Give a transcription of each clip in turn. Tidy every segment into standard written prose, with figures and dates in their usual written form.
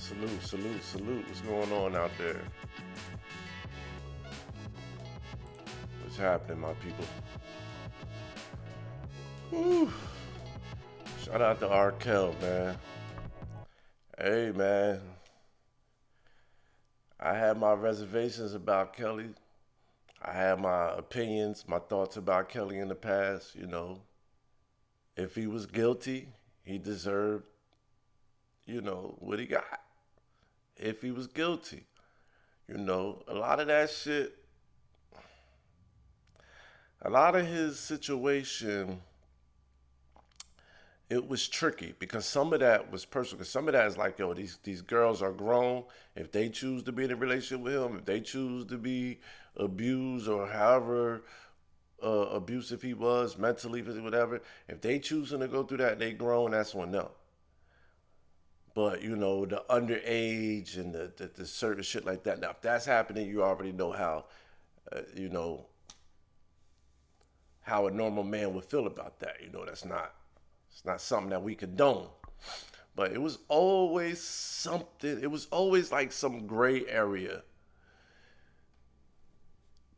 Salute, salute, salute. What's going on out there? What's happening, my people? Whew. Shout out to R. Kelly, man. Hey, man. I had my reservations about Kelly. I had my opinions, my thoughts about Kelly in the past. If he was guilty, he deserved, what he got. If he was guilty, a lot of that shit, a lot of his situation, it was tricky because some of that was personal. Because some of that is like, yo, these girls are grown. If they choose to be in a relationship with him, if they choose to be abused or however abusive he was, mentally, physically, whatever, if they choosing to go through that, they grown. That's on them. But the underage and the certain shit like that. Now, if that's happening, you already know how, you know, how a normal man would feel about that. That's not it's not something that we condone. But it was always something. It was always like some gray area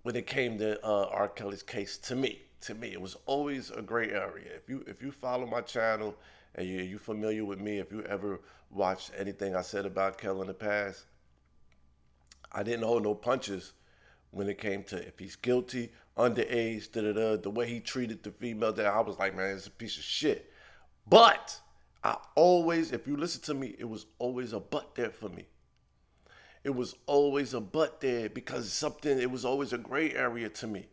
when it came to R. Kelly's case. To me, it was always a gray area. If you follow my channel and you familiar with me, if you ever watched anything I said about Kelly in the past, I didn't hold no punches when it came to if he's guilty, underage, the way he treated the female. That I was like, man, it's a piece of shit. But I always, if you listen to me, it was always a but there for me. It was always a but there because it was always a gray area to me.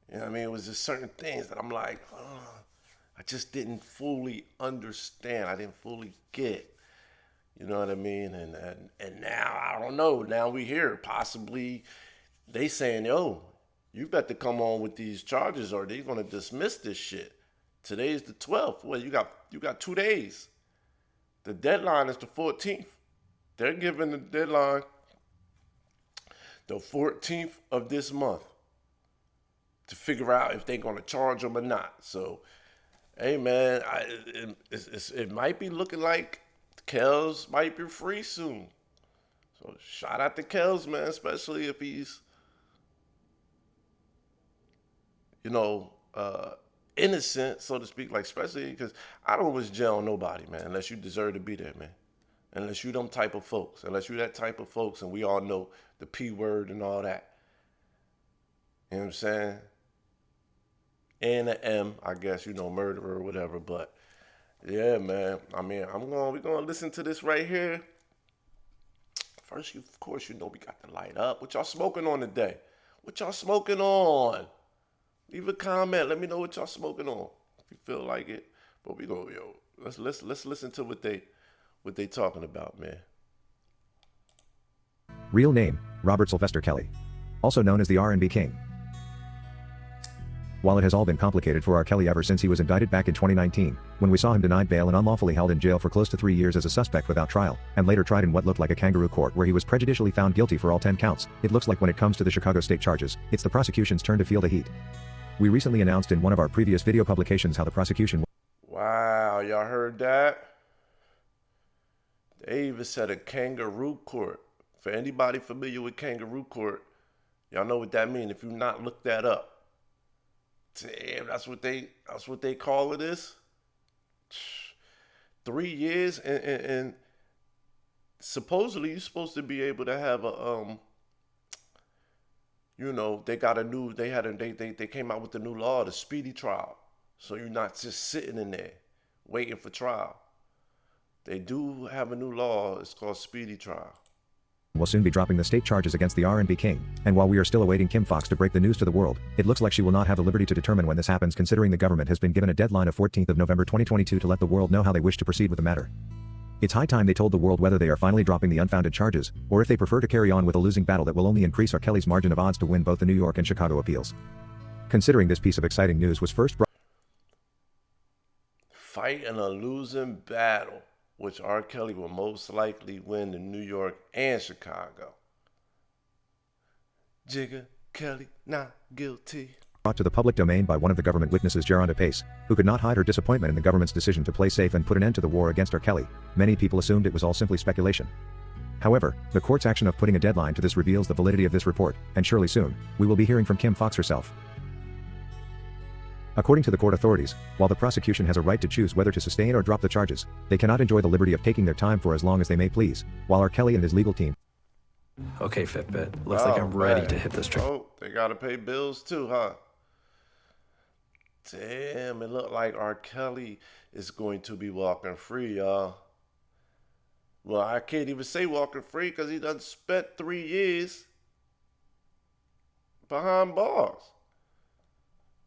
You know what I mean? It was just certain things that I'm like, I just didn't fully understand. I didn't fully get. You know what I mean? And now, I don't know. Now we hear possibly they saying, yo, you got to come on with these charges or they're going to dismiss this shit. Today's the 12th. Well, you got 2 days. The deadline is the 14th. They're giving the deadline the 14th of this month to figure out if they're going to charge them or not. So, hey, man, it might be looking like Kels might be free soon. So, shout out to Kels, man, especially if he's, you know, innocent, so to speak, like, especially because I don't wish jail on nobody, man, unless you deserve to be there, man. Unless you them type of folks. Unless you that type of folks, and we all know the P word and all that. You know what I'm saying? And the M, I guess, murderer or whatever. But yeah, man. I mean, we're gonna listen to this right here. First, of course, we got the light up. What y'all smoking on today? What y'all smoking on? Leave a comment. Let me know what y'all smoking on. If you feel like it. But we go, yo. Let's listen to what they talking about, man. Real name, Robert Sylvester Kelly. Also known as the R&B King. While it has all been complicated for R. Kelly ever since he was indicted back in 2019, when we saw him denied bail and unlawfully held in jail for close to 3 years as a suspect without trial, and later tried in what looked like a kangaroo court where he was prejudicially found guilty for all 10 counts, it looks like when it comes to the Chicago state charges, it's the prosecution's turn to feel the heat. We recently announced in one of our previous video publications how the prosecution. Wow, y'all heard that? They even said a kangaroo court. For anybody familiar with kangaroo court, y'all know what that means. If you not look that up, damn, that's what they call it is. 3 years and supposedly you're supposed to be able to have a they got a new they came out with the new law, the speedy trial. So you're not just sitting in there waiting for trial. They do have a new law. It's called speedy trial. Will soon be dropping the state charges against the R&B King, and while we are still awaiting Kim Fox to break the news to the world, it looks like she will not have the liberty to determine when this happens, considering the government has been given a deadline of 14th of November 2022 to let the world know how they wish to proceed with the matter. It's high time they told the world whether they are finally dropping the unfounded charges, or if they prefer to carry on with a losing battle that will only increase R. Kelly's margin of odds to win both the New York and Chicago appeals. Considering this piece of exciting news was first brought Fighting a losing battle, which R. Kelly will most likely win in New York and Chicago. Jigga Kelly not guilty. brought to the public domain by one of the government witnesses, Geronda Pace, who could not hide her disappointment in the government's decision to play safe and put an end to the war against R. Kelly. Many people assumed it was all simply speculation. However, the court's action of putting a deadline to this reveals the validity of this report, and surely soon, we will be hearing from Kim Foxx herself. According to the court authorities, while the prosecution has a right to choose whether to sustain or drop the charges, they cannot enjoy the liberty of taking their time for as long as they may please, while R. Kelly and his legal team. Okay, Fitbit. Looks like I'm ready to hit this train. Oh, they gotta pay bills too, huh? Damn, it looked like R. Kelly is going to be walking free, y'all. Well, I can't even say walking free because he done spent 3 years behind bars.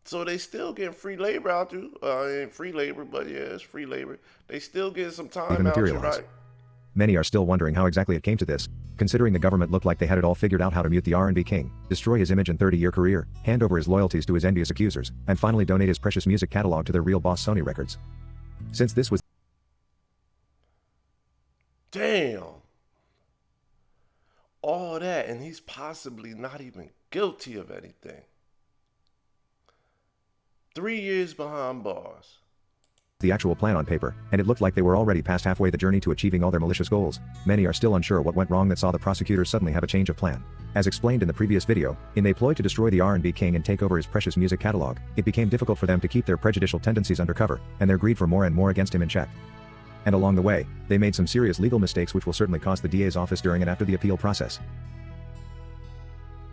So they still getting free labor out you. Ain't free labor, but yeah, it's free labor. They still getting some time out you, right? Many are still wondering how exactly it came to this, considering the government looked like they had it all figured out: how to mute the R&B king, destroy his image and 30-year career, hand over his loyalties to his envious accusers, and finally donate his precious music catalog to their real boss, Sony Records. Since this was... Damn. All that, and he's possibly not even guilty of anything. 3 years behind bars. The actual plan on paper, and it looked like they were already past halfway the journey to achieving all their malicious goals. Many are still unsure what went wrong that saw the prosecutors suddenly have a change of plan. As explained in the previous video, in they ploy to destroy the R&B king and take over his precious music catalog, it became difficult for them to keep their prejudicial tendencies under cover, and their greed for more and more against him in check. And along the way, they made some serious legal mistakes which will certainly cost the DA's office during and after the appeal process.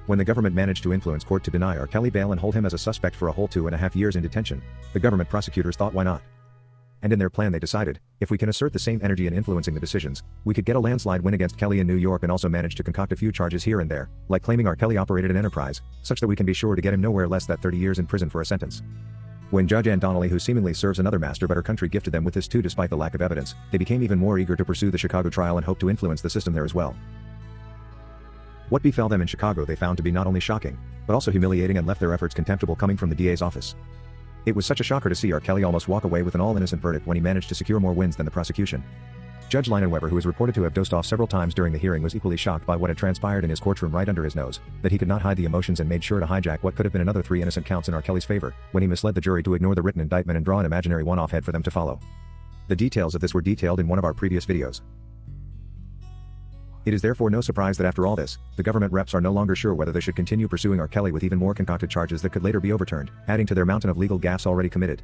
When the government managed to influence court to deny R. Kelly bail and hold him as a suspect for a whole 2.5 years in detention, the government prosecutors thought, why not? And in their plan they decided, if we can assert the same energy in influencing the decisions, we could get a landslide win against Kelly in New York and also manage to concoct a few charges here and there, like claiming R. Kelly operated an enterprise, such that we can be sure to get him nowhere less than 30 years in prison for a sentence. When Judge Ann Donnelly, who seemingly serves another master but her country, gifted them with this too despite the lack of evidence, they became even more eager to pursue the Chicago trial and hope to influence the system there as well. What befell them in Chicago they found to be not only shocking, but also humiliating, and left their efforts contemptible coming from the DA's office. It was such a shocker to see R. Kelly almost walk away with an all-innocent verdict when he managed to secure more wins than the prosecution. Judge Leinenweber, who is reported to have dozed off several times during the hearing, was equally shocked by what had transpired in his courtroom right under his nose, that he could not hide the emotions and made sure to hijack what could have been another 3 innocent counts in R. Kelly's favor, when he misled the jury to ignore the written indictment and draw an imaginary one-off head for them to follow. The details of this were detailed in one of our previous videos. It is therefore no surprise that after all this, the government reps are no longer sure whether they should continue pursuing R. Kelly with even more concocted charges that could later be overturned, adding to their mountain of legal gaffes already committed.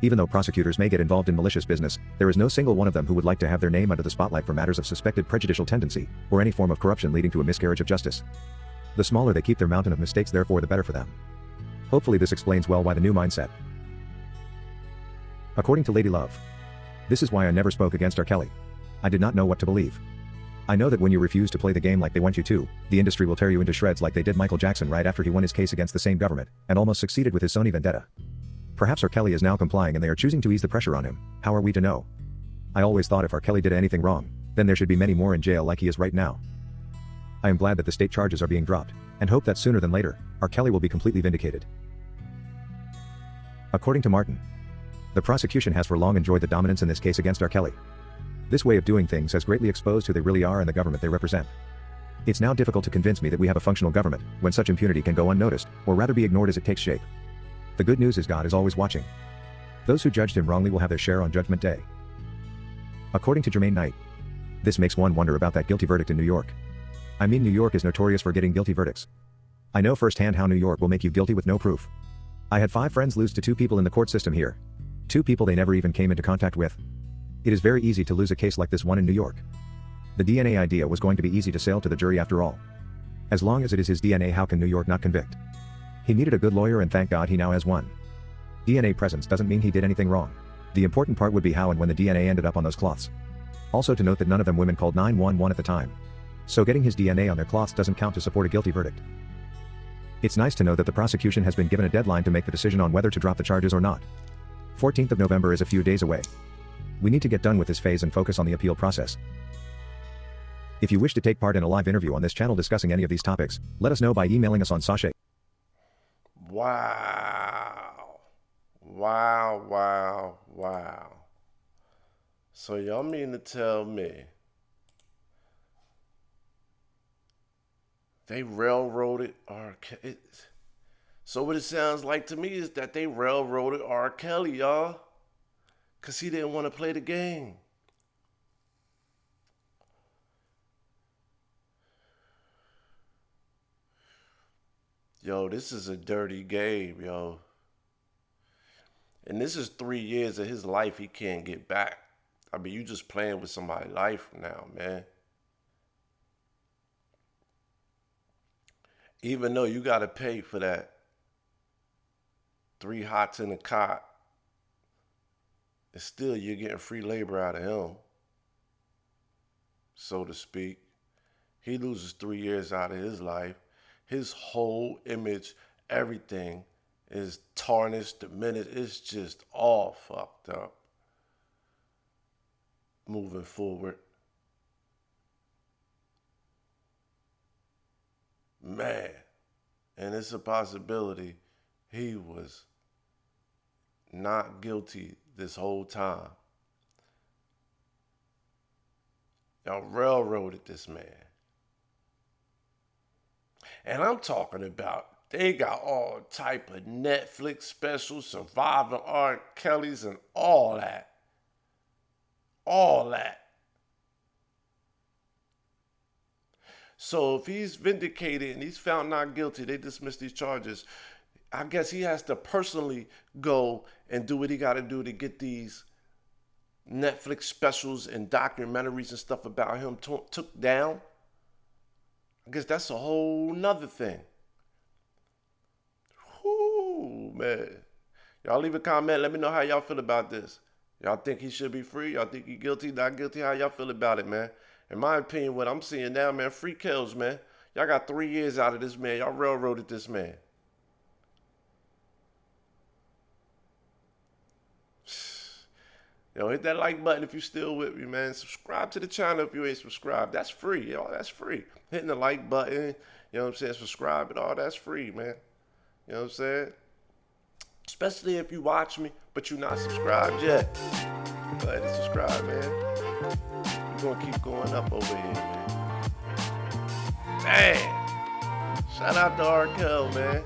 Even though prosecutors may get involved in malicious business, there is no single one of them who would like to have their name under the spotlight for matters of suspected prejudicial tendency, or any form of corruption leading to a miscarriage of justice. The smaller they keep their mountain of mistakes, therefore the better for them. Hopefully this explains well why the new mindset. According to Lady Love, this is why I never spoke against R. Kelly. I did not know what to believe. I know that when you refuse to play the game like they want you to, the industry will tear you into shreds like they did Michael Jackson right after he won his case against the same government, and almost succeeded with his Sony vendetta. Perhaps R. Kelly is now complying and they are choosing to ease the pressure on him. How are we to know? I always thought if R. Kelly did anything wrong, then there should be many more in jail like he is right now. I am glad that the state charges are being dropped, and hope that sooner than later, R. Kelly will be completely vindicated. According to Martin, the prosecution has for long enjoyed the dominance in this case against R. Kelly. This way of doing things has greatly exposed who they really are and the government they represent. It's now difficult to convince me that we have a functional government, when such impunity can go unnoticed, or rather be ignored as it takes shape. The good news is God is always watching. Those who judged him wrongly will have their share on Judgment Day. According to Jermaine Knight, this makes one wonder about that guilty verdict in New York. I mean, New York is notorious for getting guilty verdicts. I know firsthand how New York will make you guilty with no proof. I had 5 friends lose to 2 people in the court system here. 2 people they never even came into contact with. It is very easy to lose a case like this one in New York. The DNA idea was going to be easy to sail to the jury after all. As long as it is his DNA, how can New York not convict? He needed a good lawyer and thank God he now has one. DNA presence doesn't mean he did anything wrong. The important part would be how and when the DNA ended up on those cloths. Also to note that none of them women called 911 at the time. So getting his DNA on their cloths doesn't count to support a guilty verdict. It's nice to know that the prosecution has been given a deadline to make the decision on whether to drop the charges or not. 14th of November is a few days away. We need to get done with this phase and focus on the appeal process. If you wish to take part in a live interview on this channel discussing any of these topics, let us know by emailing us on Sasha. Wow. Wow, wow, wow. So y'all mean to tell me they railroaded our... So what it sounds like to me is that they railroaded R. Kelly, y'all. Because he didn't want to play the game. Yo, this is a dirty game, yo. And this is 3 years of his life he can't get back. I mean, you just playing with somebody's life now, man. Even though you got to pay for that 3 hots in a cot, and still you're getting free labor out of him, so to speak. He loses 3 years out of his life. His whole image, everything is tarnished, diminished. It's just all fucked up. Moving forward. Man, and it's a possibility he was not guilty this whole time. Y'all railroaded this man. And I'm talking about, they got all type of Netflix specials, Surviving R. Kelly's and all that. All that. So if he's vindicated and he's found not guilty, they dismiss these charges, I guess he has to personally go and do what he got to do to get these Netflix specials and documentaries and stuff about him took down. I guess that's a whole nother thing. Whoo, man. Y'all leave a comment. Let me know how y'all feel about this. Y'all think he should be free? Y'all think he guilty, not guilty? How y'all feel about it, man? In my opinion, what I'm seeing now, man, free kills, man. Y'all got 3 years out of this man. Y'all railroaded this man. Yo, hit that like button if you still with me, man. Subscribe to the channel if you ain't subscribed. That's free, yo. That's free. Hitting the like button, you know what I'm saying? Subscribe and all that's free, man. You know what I'm saying? Especially if you watch me, but you're not subscribed yet. Go ahead and subscribe, man. We're going to keep going up over here, man. Man. Shout out to R. Kelly, man.